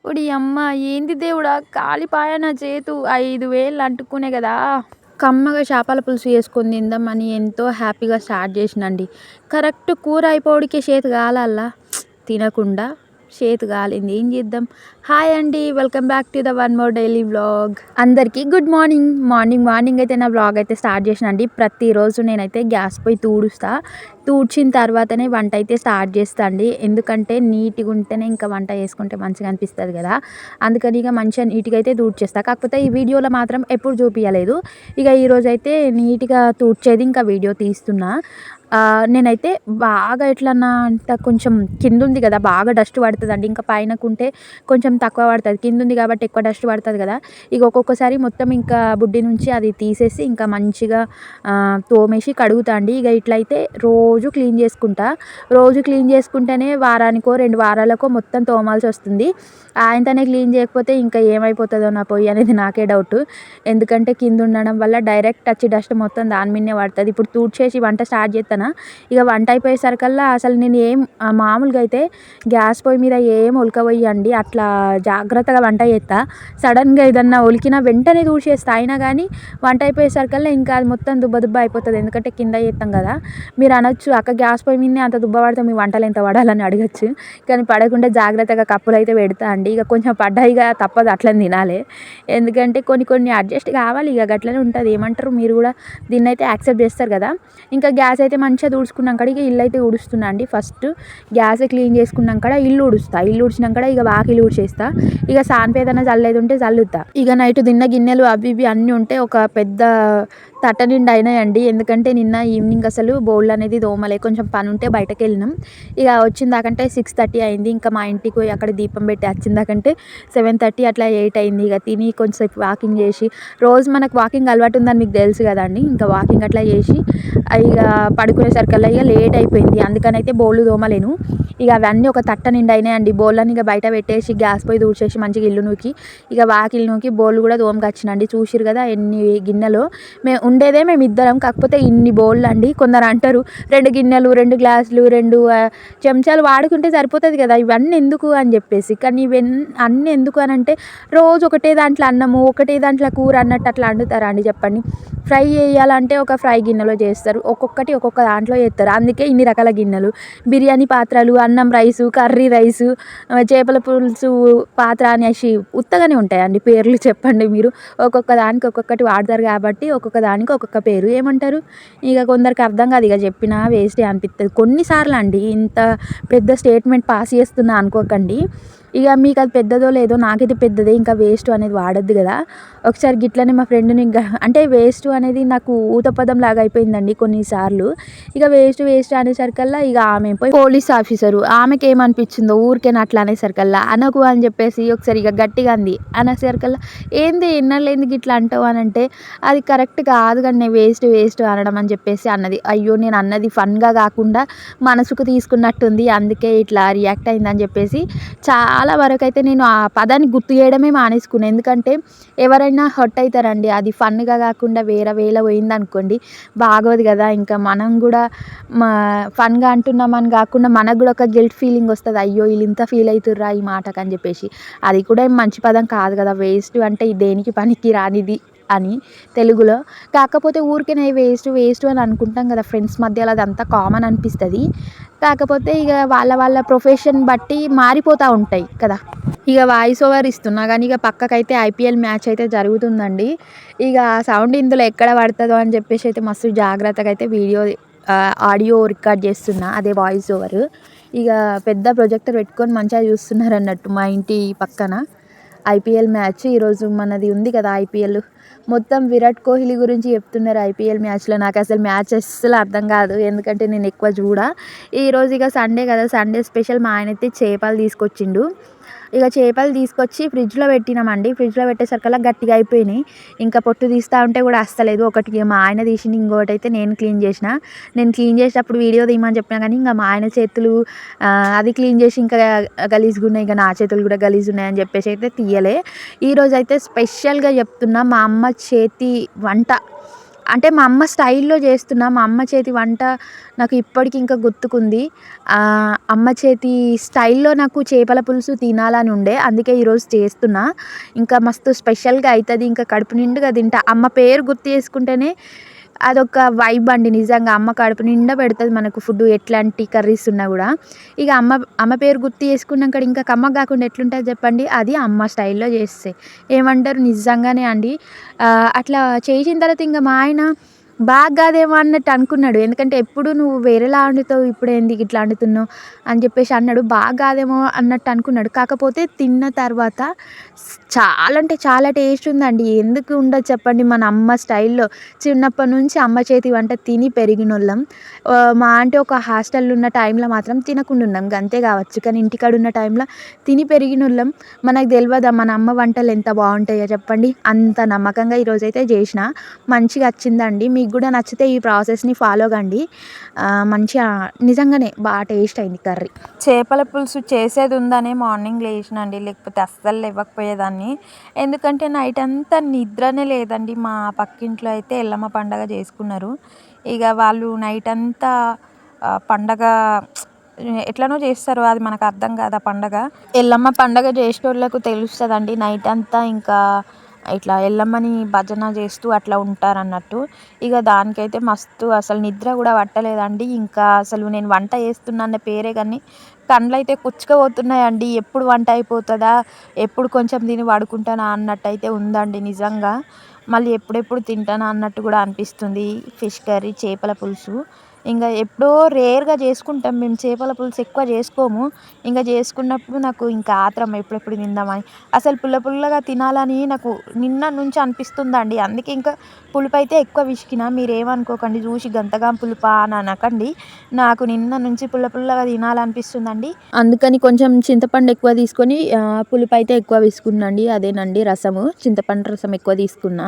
ఓడియమ్మ! ఏంది దేవుడా! కాలిపాయ నా చేతు. 5,000 అంటుకునే గదా! కమ్మగా చేపల పులుసు చేసుకొని తిందామని ఎంతో హ్యాపీగా స్టార్ట్ చేసినండి. కరెక్ట్ కూర అయిపోవుడికే చేతి కాలల్లా తినకుండా చేతి కాలింది. ఏం చేద్దాం? హాయ్ అండి. Welcome back to the one more daily vlog. అందరికీ గుడ్ మార్నింగ్. మార్నింగ్ అయితే నా వ్లాగ్ అయితే స్టార్ట్ చేసినండి. ప్రతిరోజు నేనైతే గ్యాస్ పొయ్యి తూడ్చిన తర్వాతనే వంట అయితే స్టార్ట్ చేస్తా అండి. ఎందుకంటే నీట్గా ఉంటేనే ఇంకా వంట చేసుకుంటే మంచిగా అనిపిస్తుంది కదా. అందుకని ఇక మంచిగా నీట్గా అయితే తూడ్చేస్తా. కాకపోతే ఈ వీడియోలో మాత్రం ఎప్పుడు చూపించలేదు. ఇక ఈరోజైతే నీట్గా తూడ్చేది ఇంకా వీడియో తీస్తున్నా. నేనైతే బాగా ఎట్లన్నా అంట కొంచెం కింద ఉంది కదా, బాగా డస్ట్ పడుతుందండి. ఇంకా పైనకుంటే కొంచెం తక్కువ పడుతుంది, కింద ఉంది కాబట్టి ఎక్కువ డస్ట్ పడుతుంది కదా. ఇక ఒక్కొక్కసారి మొత్తం ఇంకా బుడ్డి నుంచి అది తీసేసి ఇంకా మంచిగా తోమేసి కడుగుతా అండి. ఇక ఇట్లయితే రోజు క్లీన్ చేసుకుంటేనే వారానికో 2 వారాలకో మొత్తం తోమాల్సి వస్తుంది. ఆయనతోనే క్లీన్ చేయకపోతే ఇంకా ఏమైపోతుందో నా పొయ్యి అనేది నాకే డౌట్. ఎందుకంటే కింద ఉండడం వల్ల డైరెక్ట్ వచ్చి డస్ట్ మొత్తం దాని మీదనే పడుతుంది. ఇప్పుడు తూడ్చేసి వంట స్టార్ట్ చేస్తానా. ఇక వంట అయిపోయేసరికల్లా అసలు నేను మామూలుగా అయితే గ్యాస్ పొయ్యి మీద ఏం ఉలకబోయండి, అట్లా జాగ్రత్తగా వంట చేస్తా. సడన్గా ఏదన్నా ఉలికినా వెంటనే తూడ్చేస్తా. అయినా కానీ వంట అయిపోయేసరికల్లా ఇంకా అది మొత్తం దుబ్బ అయిపోతుంది. ఎందుకంటే కింద చేస్తాం కదా. మీరు అనొచ్చు, అక్క గ్యాస్ పొయ్యి మీదనే అంత దుబ్బ పడితే మీ వంటలు ఎంత పడాలని అడగచ్చు. కానీ పడకుండా జాగ్రత్తగా కప్పులు అయితే పెడతా అండి. ఇక కొంచెం పడ్డాయిగా తప్పదు, అట్లని తినాలి. ఎందుకంటే కొన్ని అడ్జస్ట్ కావాలి. ఇక అట్లనే ఉంటుంది. ఏమంటారు, మీరు కూడా దీన్ని అయితే యాక్సెప్ట్ చేస్తారు కదా. ఇంకా గ్యాస్ అయితే మంచిగా తుడుచుకున్నాక ఇక ఇల్లు అయితే ఊడుస్తున్నా అండి. ఫస్ట్ గ్యాస్ క్లీన్ చేసుకున్నాక ఇల్లు ఊడ్చినాక ఇక వాకిలి ఊడ్చేస్తా. ఇక సాన్పు ఏదైనా చల్లేది ఉంటే చల్లుతా. ఇక నైట్ తిన్న గిన్నెలు అవి ఇవి అన్నీ ఉంటే ఒక పెద్ద తట్ట నిండా అయినాయండి. ఎందుకంటే నిన్న ఈవినింగ్ అసలు బౌల్ అనేది దోమలే, కొంచెం పని ఉంటే బయటకు వెళ్ళినాం. ఇక వచ్చిందాకంటే 6:30 అయింది. ఇంకా మా ఇంటికి పోయి అక్కడ దీపం పెట్టి వచ్చిందాకంటే 7:30 అట్లా 8 అయింది. ఇక తిని కొంచెంసేపు వాకింగ్ చేసి, రోజు మనకు వాకింగ్ అలవాటు ఉందని మీకు తెలుసు కదండి. ఇంకా వాకింగ్ అట్లా చేసి ఇక పడుకునేసరికల్లా ఇక లేట్ అయిపోయింది. అందుకనైతే బౌళ్ళు తోమలేను. ఇక అవన్నీ ఒక తట్ట నిండా అయినాయండి. బౌళ్ళని ఇక బయట పెట్టేసి గ్యాస్ పొయ్యి తూడ్చేసి మంచిగా ఇల్లు నూకి ఇక వాకిలి నూకి బౌళ్ళు కూడా తోమకొచ్చినండి. చూసిరు కదా ఎన్ని గిన్నెలో. మేము ఇద్దరం, కాకపోతే ఇన్ని బౌళ్ళు అండి. కొందరు అంటారు 2 గిన్నెలు 2 గ్లాసులు 2 చెంచాలు వాడుకుంటే సరిపోతుంది కదా, ఇవన్నీ ఎందుకు అని చెప్పేసి. కానీ అన్నీ ఎందుకు అని అంటే, రోజు ఒకటే దాంట్లో అన్నము ఒకటే దాంట్లో కూర అన్నట్టు అట్లా వండుతారా అండి చెప్పండి. ఫ్రై చేయాలంటే ఒక ఫ్రై గిన్నెలో చేస్తారు, ఒక్కొక్కటి ఒక్కొక్క దాంట్లో చేస్తారు. అందుకే ఇన్ని రకాల గిన్నెలు. బిర్యానీ పాత్రలు, అన్నం రైసు, కర్రీ రైసు, చేపల పులుసు పాత్ర అనేసి ఉత్తగానే ఉంటాయండి పేర్లు. చెప్పండి మీరు. ఒక్కొక్క దానికి ఒక్కొక్కటి వాడతారు కాబట్టి ఒక్కొక్క దానికి ఒక్కొక్క పేరు. ఏమంటారు? ఇక కొందరికి అర్థం కాదు. ఇక చెప్పినా వేస్టే అనిపిస్తుంది కొన్నిసార్లు అండి. ఇంత పెద్ద స్టేట్మెంట్ పాస్ చేస్తున్నా అనుకోకండి. ఇక మీకు అది పెద్దదో లేదో, నాకైతే పెద్దదే. ఇంకా వేస్ట్ అనేది వాడద్దు కదా. ఒకసారి గిట్లనే మా ఫ్రెండ్ని అంటే వేస్ట్ అనేది నాకు ఊతపదం లాగా అయిపోయిందండి కొన్నిసార్లు. ఇక వేస్ట్ అనేసరికల్లా ఇక ఆమె పోయి పోలీస్ ఆఫీసరు, ఆమెకి ఏమనిపించిందో ఊరికేనా అట్లా అనేసరికల్లా అనకు అని చెప్పేసి ఒకసారి ఇక గట్టిగా అంది. అనేసరికల్లా ఏంది ఎన్నలేందుకు ఇట్లా అంటావు అని అంటే, అది కరెక్ట్ కాదు కానీ వేస్ట్ అనడం అని చెప్పేసి అన్నది. అయ్యో, నేను అన్నది ఫన్గా కాకుండా మనసుకు తీసుకున్నట్టుంది, అందుకే ఇట్లా రియాక్ట్ అయిందని చెప్పేసి చాలా వరకు అయితే నేను ఆ పదాన్ని గుర్తు చేయడమే మానేసుకున్నాను. ఎందుకంటే ఎవరైనా హర్ట్ అవుతారండి. అది ఫన్గా కాకుండా వేరే వేలో పోయిందనుకోండి, బాగోదు కదా. ఇంకా మనం కూడా ఫన్గా అంటున్నామని కాకుండా మనకు కూడా ఒక గిల్ట్ ఫీలింగ్ వస్తుంది. అయ్యో, వీళ్ళు ఇంత ఫీల్ అవుతుర్రా ఈ మాటకు అని చెప్పేసి. అది కూడా ఏం మంచి పదం కాదు కదా. వేస్ట్ అంటే దేనికి పనికి రానిది అని తెలుగులో. కాకపోతే ఊరికే వేస్ట్ అని అనుకుంటాం కదా ఫ్రెండ్స్ మధ్యలో, అదంతా కామన్ అనిపిస్తుంది. కాకపోతే ఇక వాళ్ళ ప్రొఫెషన్ బట్టి మారిపోతూ ఉంటాయి కదా. ఇక వాయిస్ ఓవర్ ఇస్తున్నా కానీ ఇక పక్కకైతే IPL మ్యాచ్ అయితే జరుగుతుందండి. ఇక సౌండ్ ఇందులో ఎక్కడ పడుతుందో అని చెప్పేసి అయితే మస్తు జాగ్రత్తగా అయితే ఆడియో రికార్డ్ చేస్తున్నా, అదే వాయిస్ ఓవర్. ఇక పెద్ద ప్రొజెక్టర్ పెట్టుకొని మంచిగా చూస్తున్నారు అన్నట్టు మా ఇంటి పక్కన IPL మ్యాచ్. ఈరోజు మనది ఉంది కదా IPL. మొత్తం విరాట్ కోహ్లీ గురించి చెప్తున్నారు IPL మ్యాచ్లో. నాకు అసలు మ్యాచ్ అస్సలు అర్థం కాదు, ఎందుకంటే నేను ఎక్కువ ఈరోజు ఇక సండే కదా, సండే స్పెషల్ మా ఆయన అయితే చేపలు తీసుకొచ్చిండు. ఇక చేపలు తీసుకొచ్చి ఫ్రిడ్జ్లో పెట్టినామండి. ఫ్రిడ్జ్లో పెట్టేసరికల్లా గట్టిగా అయిపోయినాయి. ఇంకా పొట్టు తీస్తూ ఉంటే కూడా వస్తలేదు. ఒకటి మా ఆయన తీసింది, ఇంకోటి అయితే నేను క్లీన్ చేసిన. నేను క్లీన్ చేసేటప్పుడు వీడియో తీయమని చెప్పినా కానీ ఇంకా మా ఆయన చేతులు అది క్లీన్ చేసి ఇంకా గలీజ్గా ఉన్నాయి, ఇక నా చేతులు కూడా గలీజ్ ఉన్నాయని చెప్పేసి అయితే తీయలే. ఈరోజు అయితే స్పెషల్గా చెప్తున్నా, మా అమ్మ చేతి వంట అంటే మా అమ్మ స్టైల్‌లో చేస్తున్నా. మా అమ్మ చేతి వంట నాకు ఇప్పటికి ఇంకా గుర్తుకుంది. అమ్మ చేతి స్టైల్‌లో నాకు చేపల పులుసు తినాలని ఉండే. అందుకే ఈరోజు చేస్తున్నా. ఇంకా మస్తు స్పెషల్‌గా అయితది. ఇంకా కడుపు నిండుగా తింటా. అమ్మ పేరు గుర్తు చేసుకుంటేనే అదొక వైబ్ అండి నిజంగా. అమ్మ కడుపు నిండా పెడతది మనకు ఫుడ్డు ఎట్లాంటి కర్రీస్ ఉన్నా గూడా. ఇగ అమ్మ అమ్మ పేరు గుర్తు చేసుకున్నాక ఇంకా కమ్మగా కాకుండా ఎట్లుంటది చెప్పండి? అది అమ్మ స్టైల్‌లో చేస్తే. ఏమంటారు? నిజంగానే అండి. అట్లా చేసిన తర్వాత ఇంక మా ఆయన బాగా కాదేమో అన్నట్టు అనుకున్నాడు. ఎందుకంటే ఎప్పుడు నువ్వు వేరేలా వండుతావు ఇప్పుడేంది ఇట్లా వండుతున్నావు అని చెప్పేసి అన్నాడు. బాగా కాదేమో అన్నట్టు అనుకున్నాడు. కాకపోతే తిన్న తర్వాత చాలా అంటే చాలా టేస్ట్ ఉందండి. ఎందుకు ఉండదు చెప్పండి? మన అమ్మ స్టైల్‌లో. చిన్నప్పటి నుంచి అమ్మ చేతి వంట తిని పెరిగినోళ్ళం. మహా అంటే ఒక హాస్టల్‌లో ఉన్న టైంలో మాత్రం తినకుండా ఉన్నాం. గంతే కావచ్చు. కానీ ఇంటికాడ ఉన్న టైంలో తిని పెరిగినోళ్ళం. మనకు తెలవదా మన అమ్మ వంటలు ఎంత బావుంటాయో చెప్పండి. అంత నమ్మకంగా ఈరోజైతే చేసిన. మంచిగా వచ్చిందండి. మీకు కూడా నచ్చితే ఈ ప్రాసెస్‌ని ఫాలో కండి. మంచిగా నిజంగానే టేస్ట్ అయింది కర్రీ. చేపల పులుసు చేసేది ఉందనే మార్నింగ్ లేచినండి. లేకపోతే అస్సలు లేవకపోయేదాన్ని. ఎందుకంటే నైట్ అంతా నిద్రనే లేదండి. మా పక్కింట్లో అయితే ఎల్లమ్మ పండగ చేసుకున్నారు. ఇక వాళ్ళు నైట్ అంతా పండగ ఎట్లనో చేస్తారు. అది మనకు అర్థం కాదు ఆ పండగ. ఎల్లమ్మ పండగ చేసేటోళ్ళకు తెలుస్తదండి. నైట్ అంతా ఇంకా ఇట్లా ఎల్లమ్మని భజన చేస్తూ అట్లా ఉంటారన్నట్టు. ఇక దానికైతే మస్తు అసలు నిద్ర కూడా పట్టలేదండి. ఇంకా అసలు నేను వంట చేస్తున్నా అన్న పేరే కానీ కళ్ళైతే కుచ్చుకపోతున్నాయండి. ఎప్పుడు వంట అయిపోతదా? ఎప్పుడు కొంచెం తిని పడుకుంటానా అన్నట్టయితే ఉందండి నిజంగా. మళ్ళీ ఎప్పుడెప్పుడు తింటానా అన్నట్టు కూడా అనిపిస్తుంది. ఫిష్ కర్రీ, చేపల పులుసు. ఇంక ఎప్పుడో రేర్‌గా చేసుకుంటాం మేము చేపల పులుసు ఎక్కువ చేసుకోము. ఇంక చేసుకున్నప్పుడు నాకు ఇంకా ఆత్రం ఎప్పుడెప్పుడు తిందామని. అసలు పుల్ల పుల్లగా తినాలని నాకు నిన్న నుంచి అనిపిస్తుందండి. అందుకే ఇంకా పులుపైతే ఎక్కువ పిసికినా. మీరేమనుకోకండి చూసి గంతగాం పులుపా అని అనకండి. నాకు నిన్న నుంచి పుల్ల పుల్లగా తినాలనిపిస్తుందండి. అందుకని కొంచెం చింతపండు ఎక్కువ తీసుకొని పులుపైతే ఎక్కువ పిసుకున్నాండి. అదేనండి రసము. చింతపండు రసం ఎక్కువ తీసుకున్నా.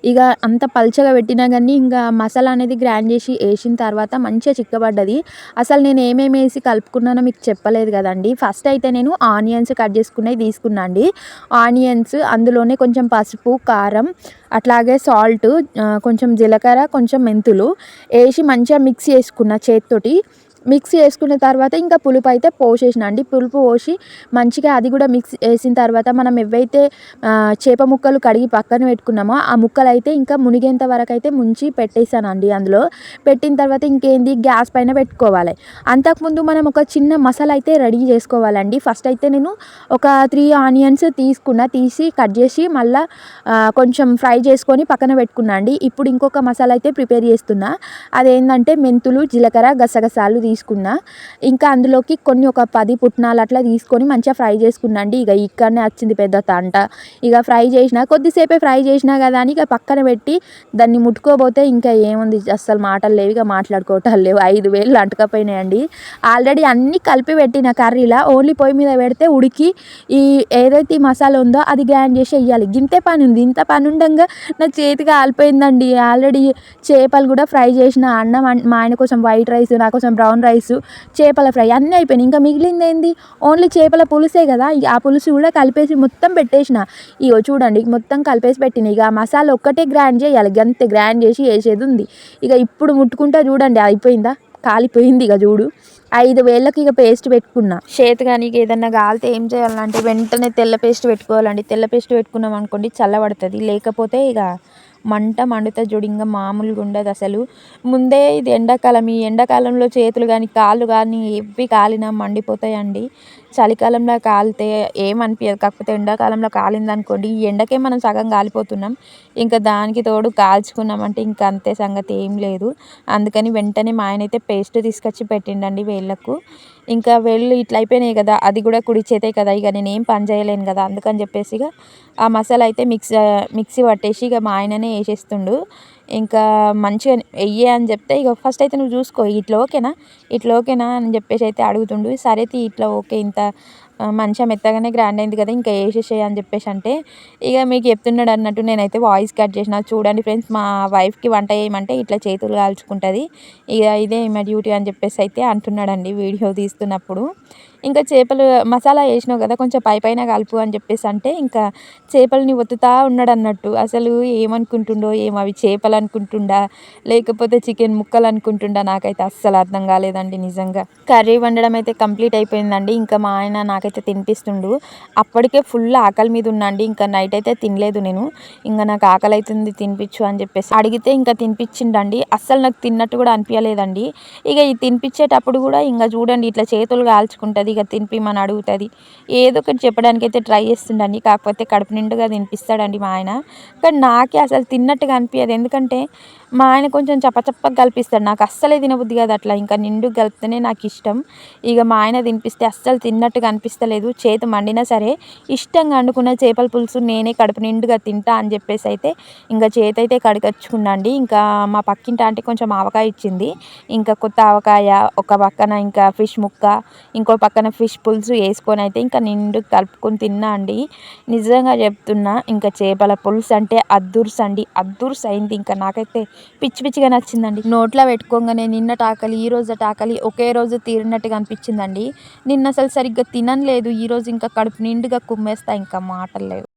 ఇక అంత పల్చగా పెట్టినా కానీ ఇంకా మసాలా అనేది గ్రైండ్ చేసి ఏసిన తర్వాత మంచిగా చిక్కబడ్డది. అసలు నేను ఏమేమి ఏసి కలుపుకున్నానో మీకు చెప్పలేదు కదండీ. ఫస్ట్ అయితే నేను ఆనియన్స్ కట్ చేసుకున్నయి తీసుకున్నా అండి. ఆనియన్స్ అందులోనే కొంచెం పసుపు, కారం అట్లాగే సాల్ట్, కొంచెం జీలకర్ర, కొంచెం మెంతులు ఏసి మంచిగా మిక్స్ చేసుకున్న చేత్తోటి. మిక్స్ చేసుకున్న తర్వాత ఇంకా పులుపు అయితే పోసేసిన అండి. పులుపు పోసి మంచిగా అది కూడా మిక్స్ చేసిన తర్వాత మనం ఏవైతే చేప ముక్కలు కడిగి పక్కన పెట్టుకున్నామో ఆ ముక్కలైతే ఇంకా మునిగేంత వరకైతే ముంచి పెట్టేసానండి అందులో. పెట్టిన తర్వాత ఇంకేంది గ్యాస్ పైన పెట్టుకోవాలి. అంతకుముందు మనం ఒక చిన్న మసాలా అయితే రెడీ చేసుకోవాలండి. ఫస్ట్ అయితే నేను ఒక 3 ఆనియన్స్ తీసి కట్ చేసి మళ్ళా కొంచెం ఫ్రై చేసుకొని పక్కన పెట్టుకున్నా అండి. ఇప్పుడు ఇంకొక మసాలా అయితే ప్రిపేర్ చేస్తున్నా. అదేంటంటే మెంతులు, జీలకర్ర, గసగసాలు తీసుకున్నా. ఇంకా అందులోకి కొన్ని ఒక 10 పుట్నాలు అట్లా తీసుకొని మంచిగా ఫ్రై చేసుకున్నా అండి. ఇక ఇక్కడనే వచ్చింది పెద్ద తంట. ఇక ఫ్రై చేసిన కొద్దిసేపే ఫ్రై చేసినా కదా అని ఇక పక్కన పెట్టి దాన్ని ముట్టుకోబోతే ఇంకా ఏముంది అస్సలు మాటలు లేవు. ఇక మాట్లాడుకోవటాలు లేవు. 5 వేళ్ళు అంటుకపోయినాయండి. ఆల్రెడీ అన్నీ కలిపి పెట్టిన కర్రీలా ఓన్లీ పొయ్యి మీద పెడితే ఉడికి ఈ ఏదైతే ఈ మసాలా ఉందో అది గ్రైండ్ చేసి ఎయ్యాలి. గింతే పని ఉంది. ఇంత పని ఉండంగా నా చేతి కాలిపోయిందండి. ఆల్రెడీ చేపలు కూడా ఫ్రై చేసిన. అన్నం మా ఆయన కోసం వైట్ రైస్, నా కోసం బ్రౌన్ రైసు, చేపల ఫ్రై అన్నీ అయిపోయినాయి. ఇంకా మిగిలిందేంది ఓన్లీ చేపల పులుసే కదా. ఆ పులుసు కూడా కలిపేసి మొత్తం పెట్టేసిన. ఇగో చూడండి మొత్తం కలిపేసి పెట్టిన. ఇక ఆ మసాలా ఒక్కటే గ్రైండ్ చేయాలి. గంతే గ్రైండ్ చేసి ఏసేది ఉంది. ఇక ఇప్పుడు ముట్టుకుంటే చూడండి అయిపోయిందా? కాలిపోయింది ఇక చూడు. 5 వేళ్ళకి ఇక పేస్ట్ పెట్టుకున్నా. చేతికి ఏదన్నా కాలితే ఏం చేయాలంటే వెంటనే తెల్ల పేస్ట్ పెట్టుకోవాలండి. తెల్ల పేస్ట్ పెట్టుకున్నాం అనుకోండి చల్లబడుతుంది. లేకపోతే ఇక మంట మండుతుంది చూడు. ఇంక మామూలుగా ఉండదు అసలు. ముందే ఇది ఎండాకాలం. ఈ ఎండాకాలంలో చేతులు కానీ కాళ్ళు కానీ ఎవ్వి కాలినా మండిపోతాయండి. చలికాలంలో కాలితే ఏమనిపించదు. కాకపోతే ఎండాకాలంలో కాలిందనుకోండి ఈ ఎండకే మనం సగం కాలిపోతున్నాం. ఇంకా దానికి తోడు కాల్చుకున్నామంటే ఇంకా అంతే సంగతి ఏం లేదు. అందుకని వెంటనే మా ఆయన అయితే పేస్ట్ తీసుకొచ్చి పెట్టిండండి వేళ్ళకు. ఇంకా వేళ్ళు ఇట్లా అయిపోయినాయి కదా. అది కూడా కుడి చేతే కదా. ఇక నేనేం పని చేయలేను కదా. అందుకని చెప్పేసి ఇక ఆ మసాలా అయితే మిక్సీ పట్టేసి ఇక మా ఆయననే వేసేస్తుండు. ఇంకా మంచిగా వెయ్యి అని చెప్తే ఇక ఫస్ట్ అయితే నువ్వు చూసుకో ఇట్లా ఓకేనా అని చెప్పేసి అయితే అడుగుతుండు. సరే ఇట్లా ఓకే ఇంత మంచిగా మెత్తగానే గ్రైండ్ అయింది కదా ఇంకా వేసేసేయి అని చెప్పేసి అంటే ఇక మీకు చెప్తున్నాడు అన్నట్టు నేనైతే వాయిస్ కట్ చేసిన. చూడండి ఫ్రెండ్స్ మా వైఫ్కి వంట చేయమంటే ఇట్లా చేతులు కాల్చుకుంటుంది. ఇక ఇదే మా డ్యూటీ అని చెప్పేసి అయితే అంటున్నాడండి వీడియో తీస్తున్నప్పుడు. ఇంకా చేపలు మసాలా వేసినావు కదా కొంచెం పైన కలుపు అని చెప్పేసి అంటే ఇంకా చేపలని ఒత్తుతా ఉన్నాడన్నట్టు. అసలు ఏమనుకుంటుండో ఏమో, అవి చేపలు అనుకుంటుండా లేకపోతే చికెన్ ముక్కలు అనుకుంటుండా నాకైతే అస్సలు అర్థం కాలేదండి నిజంగా. కర్రీ వండడం అయితే కంప్లీట్ అయిపోయిందండి. ఇంకా మా ఆయన నాకైతే తినిపిస్తుండు. అప్పటికే ఫుల్ ఆకలి మీద ఉన్నా అండి. ఇంకా నైట్ అయితే తినలేదు నేను. ఇంకా నాకు ఆకలి అవుతుంది తినిపించు అని చెప్పేసి అడిగితే ఇంకా తినిపించిండండి. అస్సలు నాకు తిన్నట్టు కూడా అనిపించలేదండి. ఇక ఈ తినిపించేటప్పుడు కూడా ఇంకా చూడండి ఇట్లా చేతులు కాల్చుకుంటుంది, ఇక తినిపిమని అడుగుతుంది. ఏదో ఒకటి చెప్పడానికైతే ట్రై చేస్తుండండి. కాకపోతే కడుపు నిండుగా తినిపిస్తాడండి మా ఆయన. కానీ నాకే అసలు తిన్నట్టుగా అనిపించదు. ఎందుకంటే మా ఆయన కొంచెం చప్పచప్పగా కల్పిస్తాడు. నాకు అస్సలే తినబుద్ధి కాదు అట్లా. ఇంకా నిండుగా కలిపితేనే నాకు ఇష్టం. ఇక మా ఆయన తినిపిస్తే అస్సలు తిన్నట్టుగా అనిపిస్తలేదు. చేతి మండినా సరే ఇష్టంగా వండుకున్న చేపల పులుసు నేనే కడుపు నిండుగా తింటా అని చెప్పేసి అయితే ఇంకా చేతి అయితే కడిగచ్చుకున్నా అండి. ఇంకా మా పక్కింటి ఆంటీ కొంచెం ఆవకాయ ఇచ్చింది. ఇంకా కొత్త ఆవకాయ ఒక పక్కన ఇంకా ఫిష్ ముక్క, ఇంకో పక్కన ఫిష్ పులుసు వేసుకొని అయితే ఇంకా నిండుగా కలుపుకొని తిన్నా అండి. నిజంగా చెప్తున్నా ఇంకా చేపల పులుసు అంటే అద్దుర్స్ అండి. అద్దుర్స్ అయింది. ఇంకా నాకైతే పిచ్చి పిచ్చిగా నచ్చిందండి. నోట్లో పెట్టుకోగానే నిన్నటి ఆకలి ఈ రోజు ఆకలి ఒకే రోజు తీరినట్టుగా అనిపించిందండి. నిన్న అసలు సరిగ్గా తినలేదు. ఈరోజు ఇంకా కడుపు నిండుగా కుమ్మేస్తా, ఇంకా మాటలు లేవు.